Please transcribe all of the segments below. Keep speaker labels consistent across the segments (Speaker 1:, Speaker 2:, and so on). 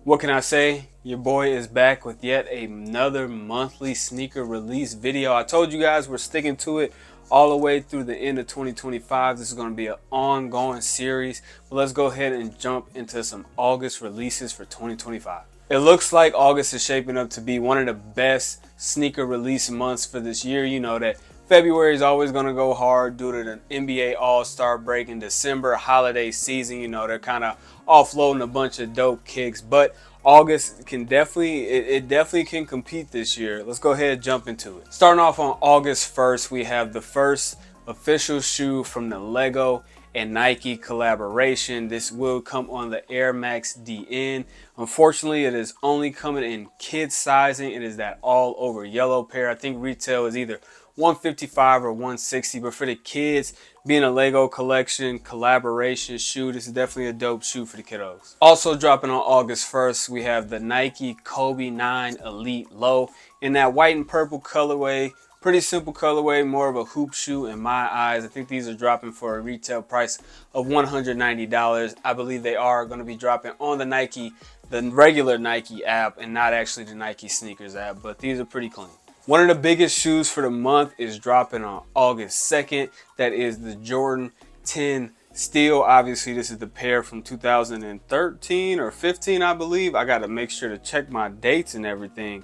Speaker 1: What can I say? Your boy is back with yet another monthly sneaker release video. I told you guys we're sticking to it all the way through the end of 2025. This is going to be an ongoing series. But let's go ahead and jump into some August releases for 2025. It looks like August is shaping up to be one of the best sneaker release months for this year. You know that February is always going to go hard due to the NBA All-Star break in December, holiday season. You know, they're kind of offloading a bunch of dope kicks, but August can definitely can compete this year. Let's go ahead and jump into it. Starting off on August 1st, we have the first official shoe from the Lego and Nike collaboration. This will come on the Air Max DN. Unfortunately, it is only coming in kid sizing. It is that all over yellow pair. I think retail is either $155 or $160, but for the kids, being a Lego collection collaboration shoe, this is definitely a dope shoe for the kiddos. Also dropping on August 1st, we have the Nike Kobe 9 Elite Low in that white and purple colorway. Pretty simple colorway, more of a hoop shoe in my eyes. I think these are dropping for a retail price of $190. I believe they are going to be dropping on the regular Nike app, and not actually the Nike sneakers app, but these are pretty clean. One of the biggest shoes for the month is dropping on August 2nd. That is the Jordan 10 Steel. Obviously, this is the pair from 2013 or 15, I believe. I got to make sure to check my dates and everything.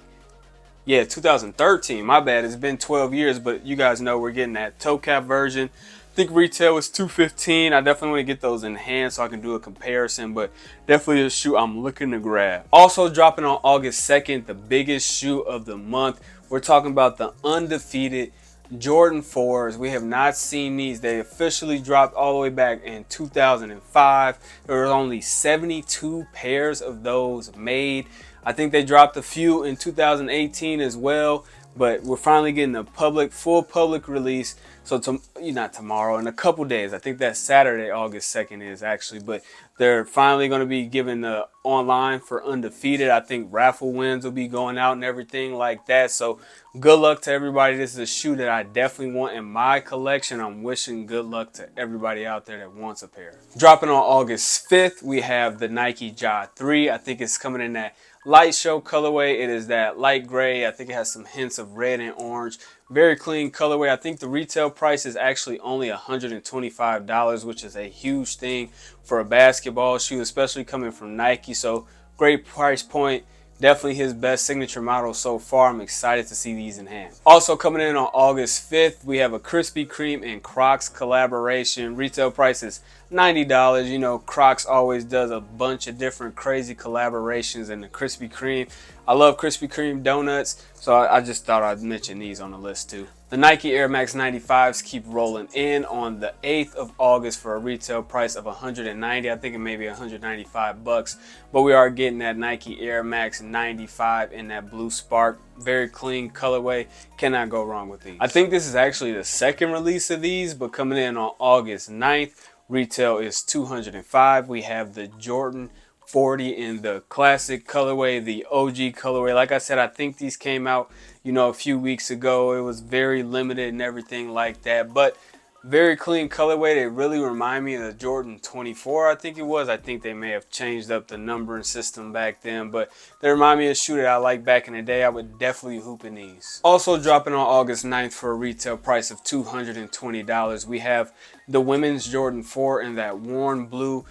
Speaker 1: Yeah, 2013. My bad. It's been 12 years, but you guys know we're getting that toe cap version. I think retail was $215. I definitely want to get those in hand so I can do a comparison, but definitely a shoe I'm looking to grab. Also dropping on August 2nd, the biggest shoe of the month. We're talking about the undefeated Jordan 4s. We have not seen these. They officially dropped all the way back in 2005. There were only 72 pairs of those made. I think they dropped a few in 2018 as well, but we're finally getting a full public release. So not tomorrow, in a couple days. I think that's Saturday, August 2nd is actually, but they're finally going to be giving the online for undefeated. I think raffle wins will be going out and everything like that. So good luck to everybody. This is a shoe that I definitely want in my collection. I'm wishing good luck to everybody out there that wants a pair. Dropping on August 5th, we have the Nike Ja 3. I think it's coming in that light show colorway. It is that light gray. I think it has some hints of red and orange. Very clean colorway. I think the retail price is actually only $125, which is a huge thing for a basketball shoe, especially coming from Nike. So great price point. Definitely his best signature model so far. I'm excited to see these in hand. Also coming in on August 5th, we have a Krispy Kreme and Crocs collaboration. Retail price is $90. You know, Crocs always does a bunch of different crazy collaborations, and the Krispy Kreme. I love Krispy Kreme donuts, so I just thought I'd mention these on the list too. The Nike Air Max 95s keep rolling in on the 8th of August for a retail price of $190. I think it may be $195, but we are getting that Nike Air Max 95 in that blue spark. Very clean colorway. Cannot go wrong with these. I think this is actually the second release of these, but coming in on August 9th, retail is $205. We have the Jordan 40 in the classic colorway, the OG colorway. Like I said, I think these came out, a few weeks ago. It was very limited and everything like that, but very clean colorway. They really remind me of the Jordan 24, I think it was. I think they may have changed up the numbering system back then, but they remind me of a shoe that I liked back in the day. I would definitely hoop in these. Also dropping on August 9th for a retail price of $220, we have the women's Jordan 4 in that worn blue.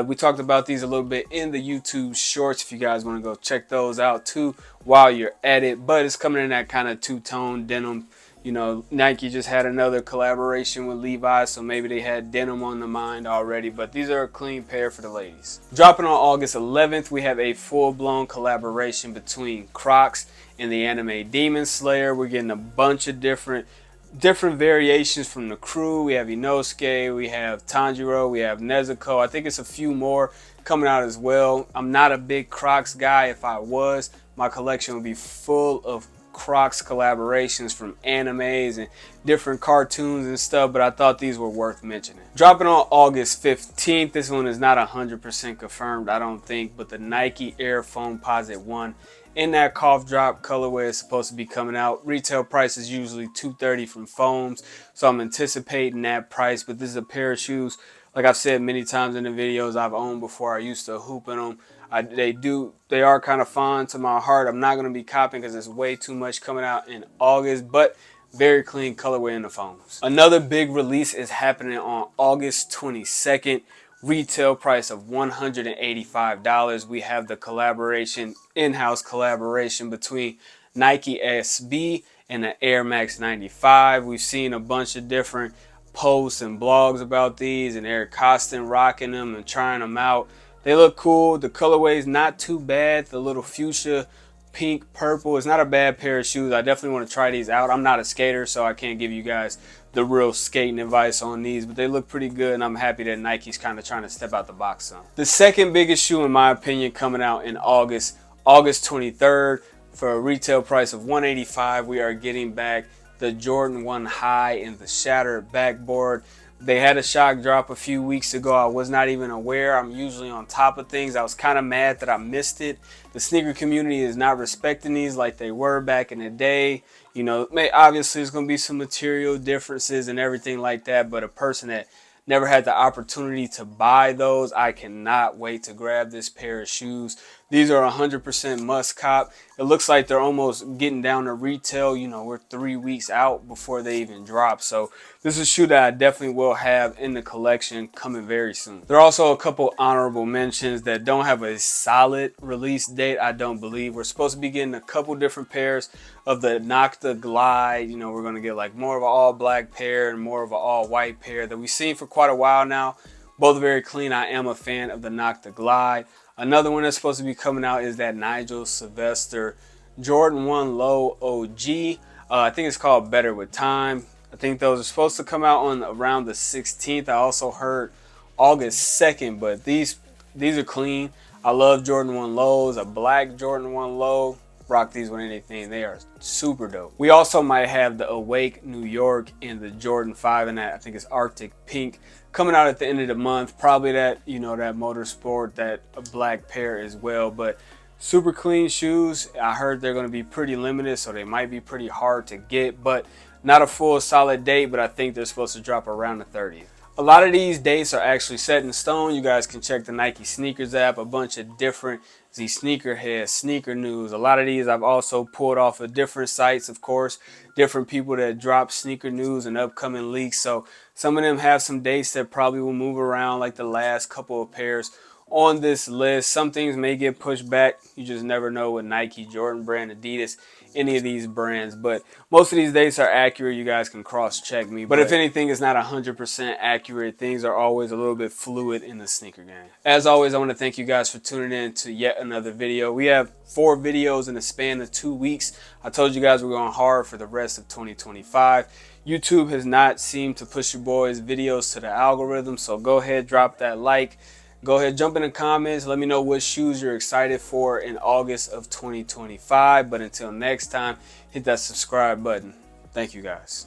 Speaker 1: We talked about these a little bit in the YouTube shorts if you guys want to go check those out too while you're at it. But it's coming in that kind of two-tone denim. Nike just had another collaboration with Levi's, so maybe they had denim on the mind already. But these are a clean pair for the ladies. Dropping on August 11th, we have a full-blown collaboration between Crocs and the anime Demon Slayer. We're getting a bunch of different variations from the crew. We have Inosuke, we have Tanjiro, we have Nezuko. I think it's a few more coming out as well. I'm not a big Crocs guy. If I was, my collection would be full of Crocs collaborations from animes and different cartoons and stuff, but I thought these were worth mentioning. Dropping on August 15th, this one is not 100% confirmed, I don't think, but the Nike Air Foamposite 1 in that cough drop colorway is supposed to be coming out. Retail price is usually $230 from Foams, so I'm anticipating that price, but this is a pair of shoes, like I've said many times in the videos I've owned before. I used to hoop in them. They are kind of fond to my heart. I'm not going to be copying because there's way too much coming out in August, but very clean colorway in the foams. Another big release is happening on August 22nd. Retail price of $185. We have the collaboration, in-house collaboration between Nike SB and the Air Max 95. We've seen a bunch of different posts and blogs about these, and Eric Costin rocking them and trying them out. They look cool. The colorway is not too bad. The little fuchsia, pink, purple is not a bad pair of shoes. I definitely want to try these out. I'm not a skater, so I can't give you guys the real skating advice on these, but they look pretty good, and I'm happy that Nike's kind of trying to step out the box some. The second biggest shoe, in my opinion, coming out in August 23rd, for a retail price of $185, we are getting back the Jordan 1 High in the shattered backboard. They had a shock drop a few weeks ago. I was not even aware. I'm usually on top of things. I was kind of mad that I missed it. The sneaker community is not respecting these like they were back in the day. You know, obviously there's going to be some material differences and everything like that, but a person that never had the opportunity to buy those, I cannot wait to grab this pair of shoes. These are 100% must cop. It looks like they're almost getting down to retail. You know, we're 3 weeks out before they even drop. So this is a shoe that I definitely will have in the collection coming very soon. There are also a couple honorable mentions that don't have a solid release date, I don't believe. We're supposed to be getting a couple different pairs of the Nocta Glide. You know, we're going to get like more of an all black pair and more of an all white pair that we've seen for quite a while now. Both very clean. I am a fan of the Nocta Glide. Another one that's supposed to be coming out is that Nigel Sylvester Jordan 1 Low OG. I think it's called Better With Time. I think those are supposed to come out on around the 16th. I also heard August 2nd, but these are clean. I love Jordan 1 Lows. A black Jordan 1 Low. Rock these with anything. They are super dope. We also might have the Awake New York and the Jordan 5 in that, I think it's Arctic Pink, coming out at the end of the month. Probably that, you know, that Motorsport, that a black pair as well. But super clean shoes. I heard they're going to be pretty limited, so they might be pretty hard to get, but not a full solid date, but I think they're supposed to drop around the 30th. A lot of these dates are actually set in stone. You guys can check the Nike Sneakers app, a bunch of different Z Sneakerhead, Sneaker News. A lot of these I've also pulled off of different sites, of course, different people that drop sneaker news and upcoming leaks. So some of them have some dates that probably will move around, like the last couple of pairs on this list. Some things may get pushed back. You just never know with Nike, Jordan Brand, Adidas, any of these brands, but most of these dates are accurate. You guys can cross-check me, but if anything is not 100% accurate, things are always a little bit fluid in the sneaker game. As always, I want to thank you guys for tuning in to yet another video. We have 4 videos in the span of 2 weeks. I told you guys we're going hard for the rest of 2025. YouTube has not seemed to push your boys' videos to the algorithm, so go ahead, drop that like. Go ahead, jump in the comments. Let me know what shoes you're excited for in August of 2025. But until next time, hit that subscribe button. Thank you guys.